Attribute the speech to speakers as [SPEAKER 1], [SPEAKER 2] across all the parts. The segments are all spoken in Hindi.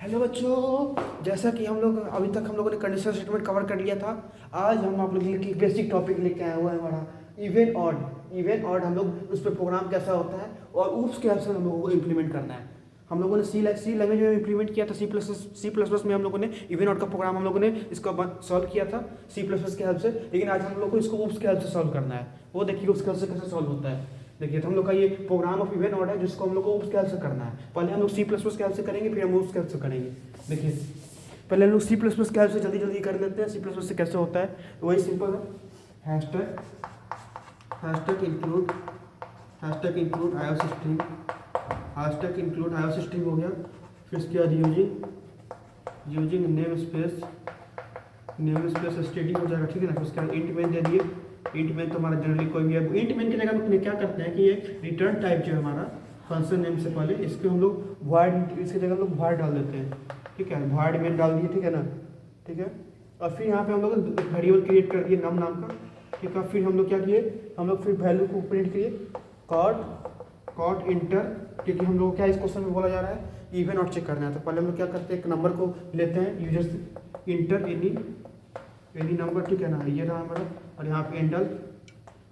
[SPEAKER 1] हेलो बच्चों, जैसा कि हम लोग अभी तक हम लोगों ने कंडीशनल स्टेटमेंट कवर कर लिया था। आज हम आप लोग के लिए बेसिक टॉपिक लेके आए हुआ है हमारा इवन ऑड। इवन ऑड हम लोग उस पर प्रोग्राम कैसा होता है और उसके हेल्प से हम लोगों को इम्प्लीमेंट करना है। हम लोगों ने सी लैंग्वेज में इम्प्लीमेंट किया था। सी प्लस प्लस में हम लोगों ने इवन ऑड का प्रोग्राम हम लोगों ने इसका सॉल्व किया था सी प्लस प्लस के हेल्प से। लेकिन आज हम लोग को इसको उप्स के हेल्प से सॉल्व करना है। वो देखिए उसके हेल्प से कैसे सॉल्व होता है। देखिए तो हम लोग का ये प्रोग्राम ऑफ इवन ऑड है जिसको हम लोग को उप्स के हेल्प से करना है। पहले हम लोग सी प्लस प्लस के हेल्प से करेंगे, फिर हम उप्स के हेल्प से करेंगे। देखिए पहले हम लोग सी प्लस प्लस के हेल्प से जल्दी जल्दी कर लेते हैं। सी प्लस प्लस से कैसे होता है वही सिंपल है। Hashtag hashtag include IO string हो गया। फिर इसके बाद यूजिंग नेम स्पेस स्टेडी हो जाएगा, ठीक है ना। फिर उसके बाद इंट मेन दे दिए। इंट मेन तो हमारा जनरली कोई भी है। इंट मेन की जगह हम क्या करते हैं कि ये रिटर्न टाइप जो है हमारा फंक्शन नेम से पहले इसके हम लोग void, इसकी जगह हम लोग void डाल देते हैं, ठीक है। void मेन डाल दिए, ठीक है ना, ठीक है। और फिर यहाँ पे हम लोग एक वेरिएबल क्रिएट कर दिए नम नाम का, ठीक है। फिर हम लोग क्या किए, हम लोग फिर वैल्यू को प्रिंट किए कॉट इंटर, क्योंकि हम लोग क्या इस क्वेश्चन में बोला जा रहा है इवन ऑड चेक करना है। तो पहले हम लोग क्या करते हैं, एक नंबर को लेते हैं यूजर से, इंटर एनी नंबर, ठीक है ना, ये रहा हमारा। और यहाँ पे एंडल,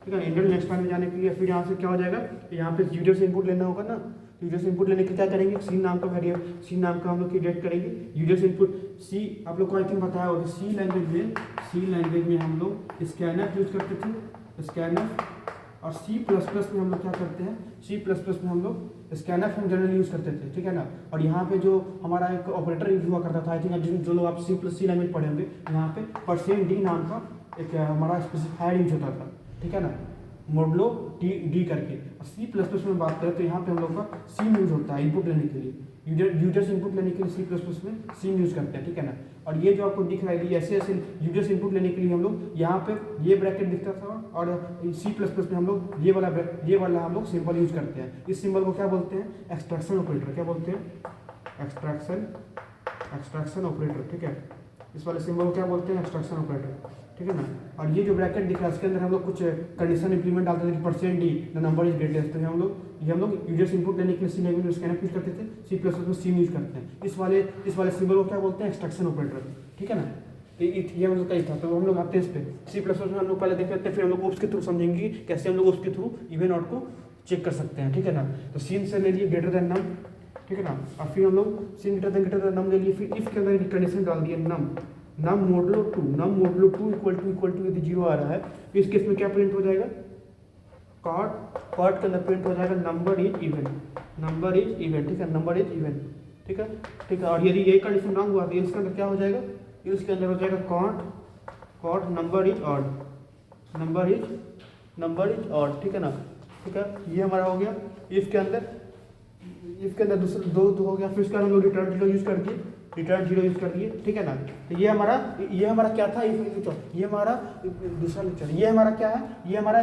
[SPEAKER 1] ठीक है। एंडल नेक्स्ट टाइम में जाने के लिए फिर यहाँ से क्या हो जाएगा, यहाँ पे यूजर से इनपुट लेना होगा ना। यूजर से इनपुट लेने के क्या करेंगे, सी नाम का वेरिएबल, सी नाम का हम लोग क्रिएट करेंगे। यूजर से इनपुट सी, आप लोग को आई थिंक बताया होगा सी लैंग्वेज में हम लोग स्कैनर यूज करते थे, स्कैनर। और सी प्लस प्लस में हम लोग क्या करते हैं, सी प्लस प्लस में हम लोग स्कैनर हम जनरली यूज़ करते थे, ठीक है ना। और यहाँ पे जो हमारा एक ऑपरेटर यूज हुआ करता था, आई थिंक जो लोग आप सी लैंग्वेज पढ़े होंगे, यहाँ पे %d नाम का एक हमारा स्पेसिफायर यूज होता था, ठीक है ना, मोडलो डी करके। और सी प्लस प्लस में बात करें तो यहाँ पे हम लोग का सी यूज होता है इनपुट लेने के लिए। यूजर से इनपुट लेने के लिए सी प्लस प्लस में सी यूज करते हैं, ठीक है ना। और ये जो आपको दिख रहा है ऐसे ऐसे यूजर से इनपुट लेने के लिए हम लोग यहाँ पे ये ब्रैकेट दिखता था। और सी प्लस प्लस में हम लोग ये वाला हम लोग सिंबल यूज करते हैं। इस सिंबल को क्या बोलते हैं, एक्सट्रैक्शन ऑपरेटर। क्या बोलते हैं, एक्सट्रैक्शन ऑपरेटर, ठीक है। इस वाले सिंबल को क्या बोलते हैं, एक्सट्रैक्शन ऑपरेटर, ठीक है ना। और ये जो ब्रैकेट दिख रहा है इसके अंदर हम लोग कुछ कंडीशन इंप्लीमेंट डालते थे कि %d the number is greatest. तो ये हम लोग यूजर से इनपुट लेने के लिए सी लैंग्वेज में स्कैनर यूज करते थे, सी प्लस प्लस में सी यूज करते हैं। इस वाले सिंबल को क्या बोलते हैं, एक्सट्रैक्शन ऑपरेटर, ठीक है ना। ये हम लोग का ही था। तो हम लोग आते हैं इस पे सी प्लस प्लस में हम लोग पहले देख लेते हैं, फिर हम लोग उप्स के थ्रू समझेंगे कैसे हम लोग उप्स के थ्रू इवन ऑड को चेक कर सकते हैं, ठीक है ना। तो सीन से ले लिए ग्रेटर देन नम, ठीक है ना। और फिर हम लोग सीन ग्रेटर देन नम ले लिए। फिर इफ के अंदर कंडीशन डाल दिए नम मोडलो 2 इक्वल टू यदि 0 आ रहा है तो इस केस में क्या प्रिंट हो जाएगा, कॉट के अंदर प्रिंट हो जाएगा नंबर इज इवन, ठीक है, नंबर इज इवन, ठीक है। और यदि ये कंडीशन रॉन्ग हुआ तो इसके अंदर क्या हो जाएगा, इसके अंदर हो जाएगा कॉट नंबर इज ऑड, ठीक है ना, ठीक है। ये हमारा हो गया इफ के अंदर दूसरा दो हो गया। फिर उसका हम लोग रिटर्न 0 यूज यूज कर दिए, ठीक है ना। तो ये हमारा क्या था, ये हमारा दूसरा लेक्चर, ये हमारा क्या है, ये हमारा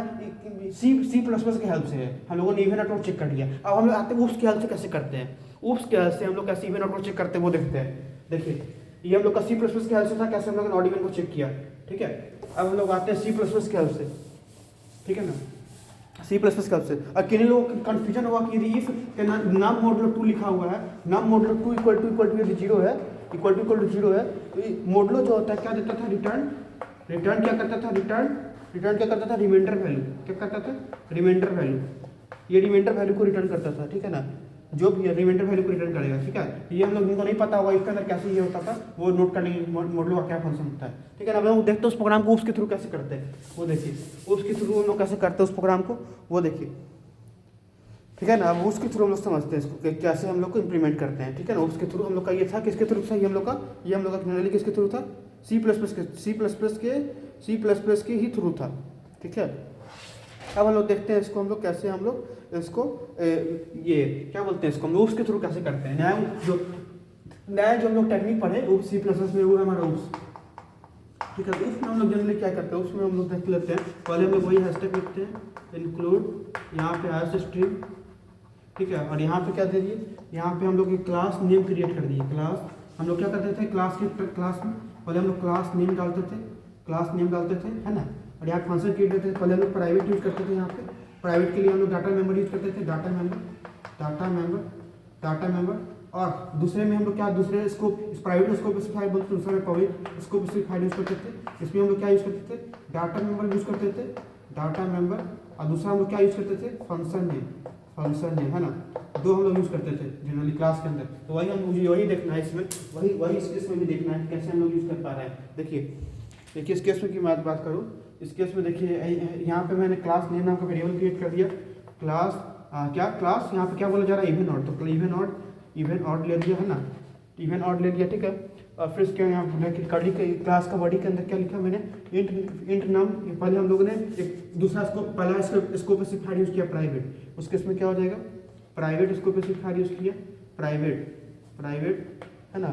[SPEAKER 1] सी प्लस प्लस के हेल्प से है। हम लोगों ने इवन ऑड चेक कर लिया। अब हम लोग आते हैं उप्स के हेल्प से कैसे करते हैं। उप्स के हेल्प से हम लोग कैसे इवन ऑड चेक करते हैं वो देखते हैं। देखिए ये हम लोग का सी प्लस प्लस के हेल्प से था, कैसे हम लोग ऑड इवन को चेक किया, ठीक है। अब हम लोग आते हैं सी प्लस प्लस के हेल्प से, ठीक है ना, सी प्लस प्लस के हेल्प से। और किन्हीं लोगों को कन्फ्यूजन हुआ कि यदि इफ नम मोडलो 2 लिखा हुआ है, नम मोडलो 2 इक्वल टू यदि 0 है, इक्वल टू 0 है, तो मोडलो जो होता है क्या देता था, रिटर्न क्या करता था, रिटर्न क्या करता था, रिमाइंडर वैल्यू। क्या करता था, रिमाइंडर वैल्यू। ये रिमाइंडर वैल्यू को रिटर्न करता था, ठीक है ना, जो भी रिमाइंडर वैल्यू को रिटर्न करेगा, ठीक है। ये हम लोग जिनको नहीं पता होगा इसके अंदर कैसे ये होता था वो नोट कर लेंगे मोडलो का क्या फंक्शन होता है, ठीक है ना। हम लोग देखते हैं उस प्रोग्राम को उप्स के थ्रू कैसे करते हैं वो देखिए। उप्स के थ्रू हम लोग कैसे करते हैं उस प्रोग्राम को वो देखिए, ठीक है ना। अब उसके थ्रू हम लोग समझते हैं इसको कि कैसे हम लोग को इंप्लीमेंट करते हैं, ठीक है ना। उसके थ्रू हम लोग का ये था, किसके थ्रू था, ये हम लोग का जनरली किसके थ्रू था, सी प्लस प्लस के ही थ्रू था, ठीक है। अब हम लोग देखते हैं इसको हम लोग कैसे हम लोग इसको ये क्या बोलते हैं इसको हम लोग उप्स के थ्रू कैसे करते हैं। नया जो हम लोग टेक्निक पढ़े वो सी प्लस प्लस में वो है हमारा उप्स, ठीक है। उप्स में हम लोग जनरली क्या करते हैं, उसमें हम लोग देख लेते हैं। पहले हम लोग वही हैशटैग लिखते हैं इंक्लूड, यहाँ पे आईओ स्ट्रिंग, ठीक है। और यहाँ पे क्या दे दिए, यहाँ पे हम लोग एक क्लास नेम क्रिएट कर दिए। क्लास हम लोग क्या करते थे, क्लास में पहले हम लोग क्लास नेम डालते थे, है ना। और यहाँ फंक्शन क्रिएट करते थे। पहले हम लोग प्राइवेट यूज करते थे, यहाँ पे प्राइवेट के लिए हम लोग डाटा मेंबर यूज करते थे, डाटा मेंबर और दूसरे में हम लोग क्या, दूसरे स्कोप, इस प्राइवेट स्कोप स्पेसिफाई बोलते थे, दूसरे में पब्लिक स्कोप स्पेसिफाई यूज करते थे। इसमें हम लोग क्या यूज करते थे, डाटा मेंबर यूज करते थे, डाटा मेंबर, और दूसरा हम लोग क्या यूज करते थे, फंक्शन नेम, फंक्शन नेम है ना, दो हम लोग यूज करते थे जनरली क्लास के अंदर। तो वही हम मुझे वही देखना है इसमें, वही इस केस में भी देखना है कैसे हम लोग यूज कर पा रहे हैं। देखिए इस केस में की मैं बात करूँ, इस केस में देखिए यहाँ पे मैंने क्लास नेम नाम का वेरिएबल क्रिएट कर दिया, क्लास क्या क्लास यहाँ पे क्या बोला जा रहा है, इवन ऑड, तो इवन ऑड ले लिया है ना, इवन ऑड ले लिया, ठीक है। और फिर क्या यहाँ कड़ी के क्लास का बॉडी के अंदर क्या लिखा मैंने, इंट नाम, पहले हम लोगों ने एक दूसरा पहला स्कोप स्पेसिफायर यूज किया प्राइवेट, उसके इसमें क्या हो जाएगा, प्राइवेट स्कोप स्पेसिफायर यूज किया, प्राइवेट है ना,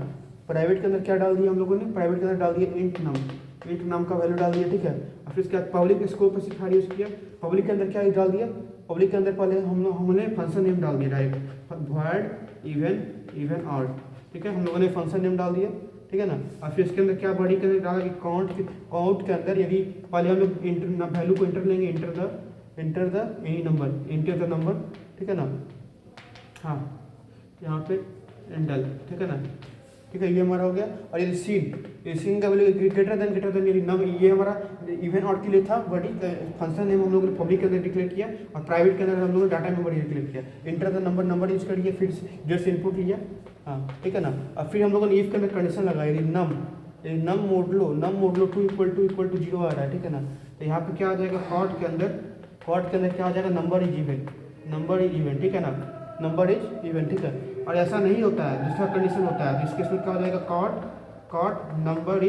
[SPEAKER 1] प्राइवेट के अंदर क्या डाल दिया हम लोगों ने, प्राइवेट के अंदर डाल दिया इंट नाम का वैल्यू डाल दिया, ठीक है। और फिर क्या पब्लिक स्कोप स्पेसिफायर यूज किया, पब्लिक के अंदर क्या डाल दिया, पब्लिक के अंदर पहले हमने फंक्शन नेम डाल दिया डायरेक्ट, वॉइड इवन ऑड, ठीक है, हम लोगों ने फंक्शन नेम डाल दिया, ठीक है ना। और फिर इसके अंदर क्या बॉडी के अंदर डाला कि काउंट के अंदर यदि पहले हम लोग इंटर वैल्यू को इंटर लेंगे, इंटर द नंबर, ठीक है ना, हाँ यहाँ पे एंडल, ठीक है ना, ठीक है, ये हमारा हो गया। और यदि सीन का वैल्यू ग्रेटर देन यदि नम, ये हमारा इवन ऑड के लिए था, बॉडी फंक्शन नेम हम लोगों ने पब्लिक के अंदर डिक्लेयर किया, और प्राइवेट के अंदर हम लोगों ने डाटा मेंबर डिक्लेयर किया, इंटर द नंबर यूज करिए, फिर जस्ट इनपुट लिया, हाँ ठीक है ना। और फिर हम लोगों ने इफ के अंदर कंडीशन लगाई, यदि नम मोडलो 2 इक्वल टू 0 आ रहा है, ठीक है ना, तो यहाँ पे क्या आ जाएगा, कॉट के अंदर क्या आ जाएगा, नंबर इज इवन, ठीक है ना, नंबर इज इवन, ठीक है। और ऐसा नहीं होता है, दूसरा कंडीशन होता है, जिसके इसमें क्या हो जाएगा, कॉट नंबर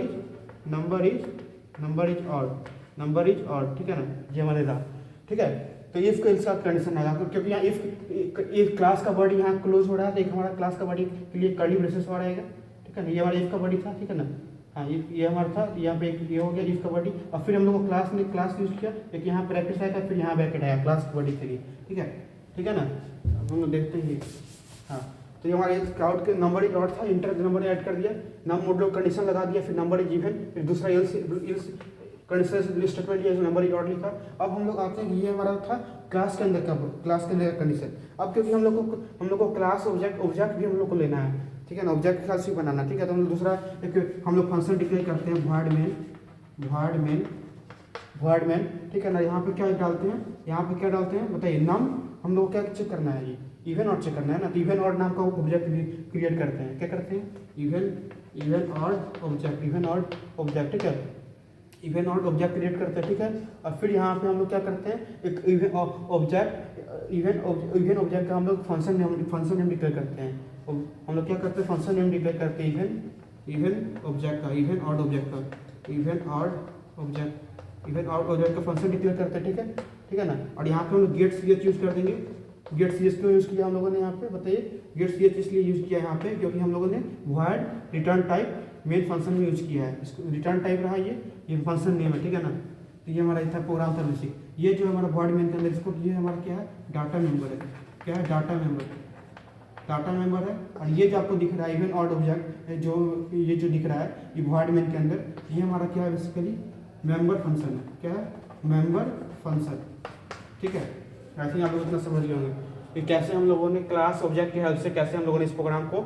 [SPEAKER 1] इज ऑड, ठीक है ना, ये हमारे रहा, ठीक है। तो इफ का इसका कंडीशन आएगा, क्योंकि यहाँ इफ क्लास का बॉडी यहाँ क्लोज हो रहा है, तो एक हमारा क्लास का बॉडी के लिए कर्ली ब्रेसेस हो रहेगा, ठीक है ना, ये हमारा इफ का बॉडी था, ठीक है ना, हाँ ये हमारा था, यहाँ पे एक ये हो गया इफ का बॉडी। और फिर हम लोग को क्लास यूज किया, एक यहाँ ब्रैकेट आएगा, फिर यहाँ ब्रैकेट आया क्लास की बॉडी के लिए, ठीक है ना। अब हम लोग देखते हैं, हाँ तो ये हमारे क्लाउड के नंबर इज ऑड था, इंटर नंबर ऐड कर दिया, नम मोड कंडीशन लगा दिया, फिर नंबर इज इवन, फिर दूसरा एल्स कंडीशन स्टेटमेंट लिया, नंबर इज ऑड लिखा। अब हम लोग आते हैं, ये हमारा था क्लास के अंदर का कंडीशन। अब क्योंकि हम लोग को क्लास ऑब्जेक्ट भी हम लोग को लेना है, ठीक है ना, ऑब्जेक्ट के साथ से बनाना, ठीक है। तो हम लोग दूसरा एक हम लोग फंक्शन डिक्लेयर करते हैं, void main, ठीक है ना। यहाँ पे क्या डालते हैं, बताइए, नम हम लोग क्या चेक करना है, ये इवन ऑड चेक करना है ना, तो इवन ऑड नाम का ऑब्जेक्ट भी क्रिएट करते हैं, क्या करते हैं, इवन ऑड ऑब्जेक्ट, ठीक है, इवन ऑड ऑब्जेक्ट क्रिएट करते हैं, ठीक है। और फिर यहाँ पे हम लोग क्या करते हैं, एक इवन ऑब्जेक्ट का हम लोग फंक्शन नेम डिक्लेयर करते हैं, हम लोग क्या करते हैं, फंक्शन नेम डिक्लेयर करते हैं इवन ऑड ऑब्जेक्ट का फंक्शन डिक्लेयर करते हैं, ठीक है ना। और यहाँ पे हम लोग गेट ch यूज कर देंगे, गेट ch क्यों यूज किया हम लोगों ने यहाँ पे, बताइए, गेट ch इसलिए यूज किया यहाँ पे क्योंकि हम लोगों ने void return type main function में यूज किया है, इसको रिटर्न टाइप रहा, ये फंक्शन नेम है, ठीक है ना। तो ये हमारा था प्रोग्राम था बेसिक, ये जो हमारा void मेन के अंदर इसको, ये हमारा क्या है, डाटा मेंबर है, क्या है, डाटा मेंबर है। और ये जो आपको दिख रहा है इवन ऑड ऑब्जेक्ट, ये जो दिख रहा है, ये void मेन के अंदर, ये हमारा क्या है, बेसिकली मेंबर फंक्शन है, क्या है, मेंबर फंक्शन, ठीक है। ऐसे ही आप लोग इतना समझ लिए होंगे कि कैसे हम लोगों ने क्लास ऑब्जेक्ट की हेल्प से कैसे हम लोगों ने इस प्रोग्राम को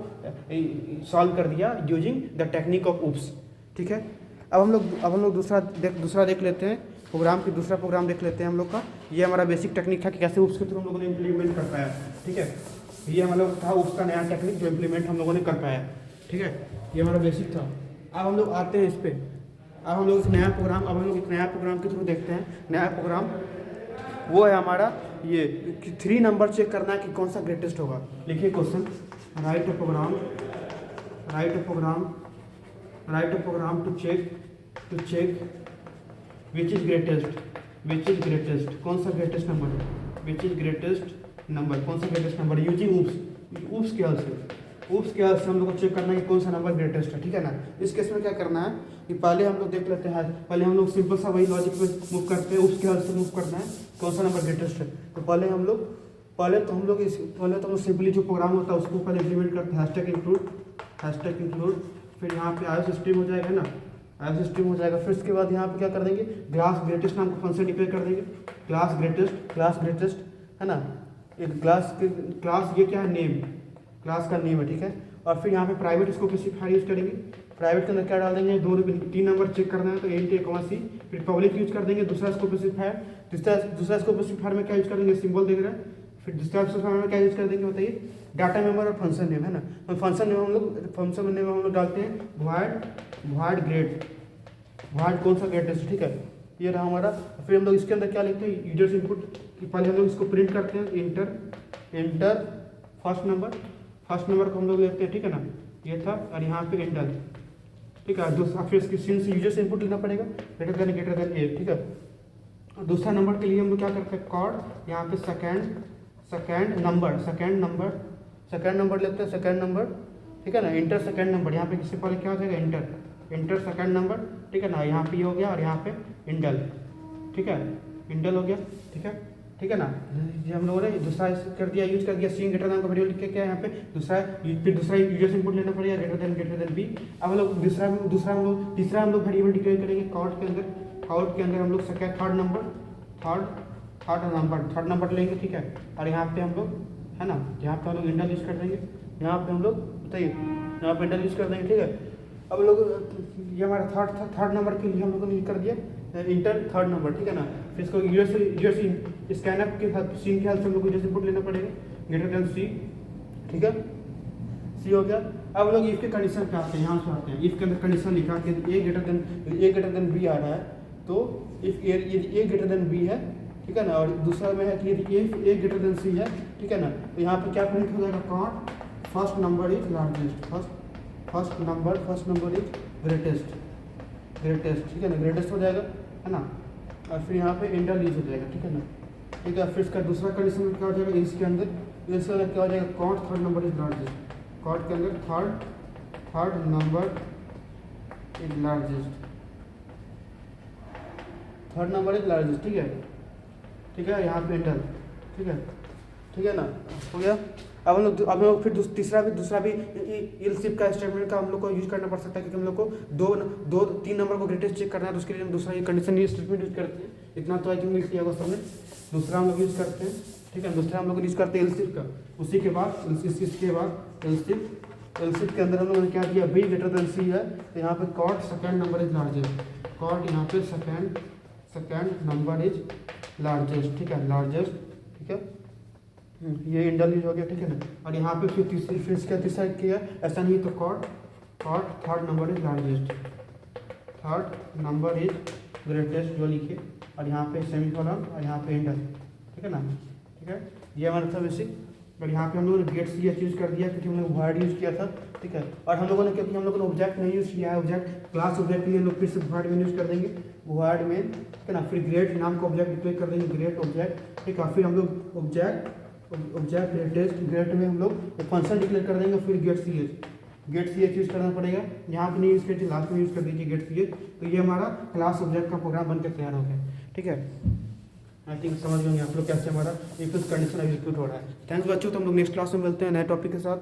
[SPEAKER 1] सॉल्व कर दिया using the technique of oops, ठीक है। अब हम लोग दूसरा देख लेते हैं, दूसरा प्रोग्राम देख लेते हैं हम लोग का। ये हमारा बेसिक टेक्निक था कि कैसे ऊप्स के थ्रू हम लोगों ने इम्प्लीमेंट कर पाया, ठीक है। ये हमारा था ऊप्स का नया टेक्निक जो इम्प्लीमेंट हम लोगों ने कर पाया, ठीक है, ये हमारा बेसिक था। अब हम लोग आते हैं इस पर, अब हम लोग एक नया प्रोग्राम के थ्रू देखते हैं। नया प्रोग्राम वो है हमारा ये 3 नंबर चेक करना है कि कौन सा ग्रेटेस्ट होगा। लिखिए question, write a program to check which is greatest, कौन सा ग्रेटेस्ट नंबर है, कौन सा ग्रेटेस्ट नंबर यूजिंग ऊप्स के हेल्प से हम लोग को चेक करना है कि कौन सा नंबर ग्रेटेस्ट है, ठीक है ना। इस केस में क्या करना है कि पहले हम लोग देख लेते हैं, पहले हम लोग सिंपल सा वही लॉजिक में मूव करते हैं, उसके हेल्प से मूव करना है कौन सा नंबर ग्रेटेस्ट है। तो पहले हम लोग सिंपली जो प्रोग्राम होता है उसको पहले इम्प्लीमेंट करते हैं, हैशटैग इंक्लूड, फिर यहाँ पे आयो सिस्टम हो जाएगा ना, फिर उसके बाद यहाँ पे क्या कर देंगे, क्लास ग्रेटेस्ट नाम का फंक्शन डिक्लेयर कर देंगे, क्लास ग्रेटेस्ट है ना। एक क्लास ये क्या है, क्लास का नेम है, ठीक है। और फिर यहाँ पे प्राइवेट स्पेसिफायर यूज करेंगे। प्राइवेट के अंदर क्या डाल देंगे, 3 नंबर चेक करना है तो इंट ए कॉमा सी। फिर पब्लिक यूज कर देंगे दूसरा स्पेसिफायर। दूसरा स्पेसिफायर में क्या यूज करेंगे, सिंबल देख रहे हैं। फिर दूसरा स्पेसिफायर में क्या यूज कर देंगे बताइए, डाटा मेंबर और फंक्शन नेम है ना। तो फंक्शन नेम हम लोग डालते हैं void ग्रेड, void कौन सा ग्रेड है, ठीक है, ये रहा हमारा। फिर हम लोग इसके अंदर क्या लिखते हैं, यूजर्स इनपुट कि पहले हम लोग इसको प्रिंट करते हैं, इंटर फर्स्ट नंबर को हम लोग लेते हैं, ठीक है ना, ये था। और यहाँ पे इंटर, ठीक है। दूसरा फिर इसकी सीन से यूजर्स इनपुट लेना पड़ेगा, ग्रेटर देन ए, ठीक है। और दूसरा नंबर के लिए हम लोग क्या करते हैं, कॉर्ड यहाँ पे सेकेंड नंबर लेते हैं, सेकेंड नंबर, ठीक है ना। इंटर सेकेंड नंबर, यहाँ पे किससे पहले क्या हो जाएगा, इंटर सेकेंड नंबर, ठीक है ना। यहाँ पे ये हो गया और यहाँ पे इंडल, ठीक है, इंडल हो गया, ठीक है ना। ये हम लोगों ने दूसरा कर दिया, यूज कर दिया सी ग्रेटर देन का वेरिएबल लिख के, क्या यहाँ पे फिर दूसरा यूजर्स इनपुट लेना पड़ेगा, ग्रेटर देन बी। अब हम लोग तीसरा हम लोग वेरिएबल डिक्लेयर करेंगे कॉर्ड के अंदर हम लोग थर्ड नंबर लेंगे, ठीक है। और यहाँ पे हम लोग है ना, यहाँ पे हम लोग इंडल यूज कर देंगे, यहाँ पे हम लोग बताइए, यहाँ पे इंडल यूज कर देंगे, ठीक है। अब लोग ये हमारा थर्ड नंबर के लिए हम लोगों ने कर दिया इंटर थर्ड नंबर, ठीक है ना। फिर इसको यूजर्स स्कैनअप के सीन के हेल्प से हम लोग को यूजर्स इनपुट लेना पड़ेगा, ग्रेटर देन सी, ठीक है, सी हो गया। अब लोग इफ के कंडीशन पे आते हैं, यहाँ से आते हैं। इफ के अंदर कंडीशन लिखा कि ए ग्रेटर देन बी आ रहा है, तो if A greater than B है, ठीक है ना। और दूसरा में है कि यदि ए ग्रेटर देन सी है, ठीक है ना, तो यहाँ पे क्या प्रिंट हो जाएगा, cout first number is largest, first number is greatest, ठीक है ना, ग्रेटेस्ट हो जाएगा, है ना। और फिर यहाँ पे इंडल यूज हो जाएगा, ठीक है ना, ठीक है। फिर इसका दूसरा कंडीशन में क्या हो जाएगा, इसके अंदर क्या हो जाएगा, cout third number is largest, cout के अंदर थर्ड नंबर इज लार्जेस्ट, ठीक है। यहाँ पे इंडल, ठीक है ना, हो गया। अब हम लोग फिर दूसरा भी इलसिफ का स्टेटमेंट का हम लोग को यूज करना पड़ सकता है, क्योंकि हम लोग को 3 नंबर को ग्रेटेस्ट चेक करना है, तो उसके लिए हम दूसरा ये कंडीशन स्टेटमेंट यूज करते हैं। इतना तो आई थिंक मिल किया होगा सबने। दूसरा हम लोग यूज करते हैं, ठीक है, दूसरा हम लोग यूज करते हैं इलसिफ का। उसी के बाद इसके बाद इलसिफ के अंदर हम लोगों ने क्या किया, बी ग्रेटर देन सी है, तो यहाँ पे cout second number is largest, cout यहाँ पे सेकेंड नंबर इज लार्जेस्ट, ठीक है, लार्जेस्ट, ठीक है। ये इंडल यूज हो गया, ठीक है ना। और यहाँ पे फिर इसका तीसरा किया, ऐसा नहीं तो cout third number is largest, third number is greatest जो लिखे, और यहाँ पे सेमीकोलन और यहाँ पे इंडल, ठीक है ना, ठीक है। ये हमारा था बेसिक। और यहाँ पे हम लोगों ने गेट सी यूज कर दिया, क्योंकि हम लोग void यूज किया था, ठीक है। और हम लोगों ने, क्योंकि हम लोगों ने ऑब्जेक्ट नहीं यूज किया है, ऑब्जेक्ट क्लास ऑब्जेक्ट के लिए हम लोग फिर से void में यूज कर देंगे, void में, ठीक है ना। फिर ग्रेट नाम का ऑब्जेक्ट डिक्लेयर कर देंगे, ग्रेट ऑब्जेक्ट, ठीक है। फिर हम लोग ऑब्जेक्ट ग्रेट में हम लोग फंक्शन डिक्लेयर कर देंगे, फिर गेट सी एच यूज करना पड़ेगा। यहाँ पे नहीं यूज करते, लास्ट में यूज कर दीजिए गेट सी एच। तो ये हमारा क्लास ऑब्जेक्ट का प्रोग्राम बनकर तैयार हो गया, ठीक है। आई थिंक समझ गए आप लोग कैसे हमारा इफ कंडीशन एग्जीक्यूट हो रहा है। थैंक्स बच्चों, तो हम लोग नेक्स्ट क्लास में मिलते हैं नए टॉपिक के साथ।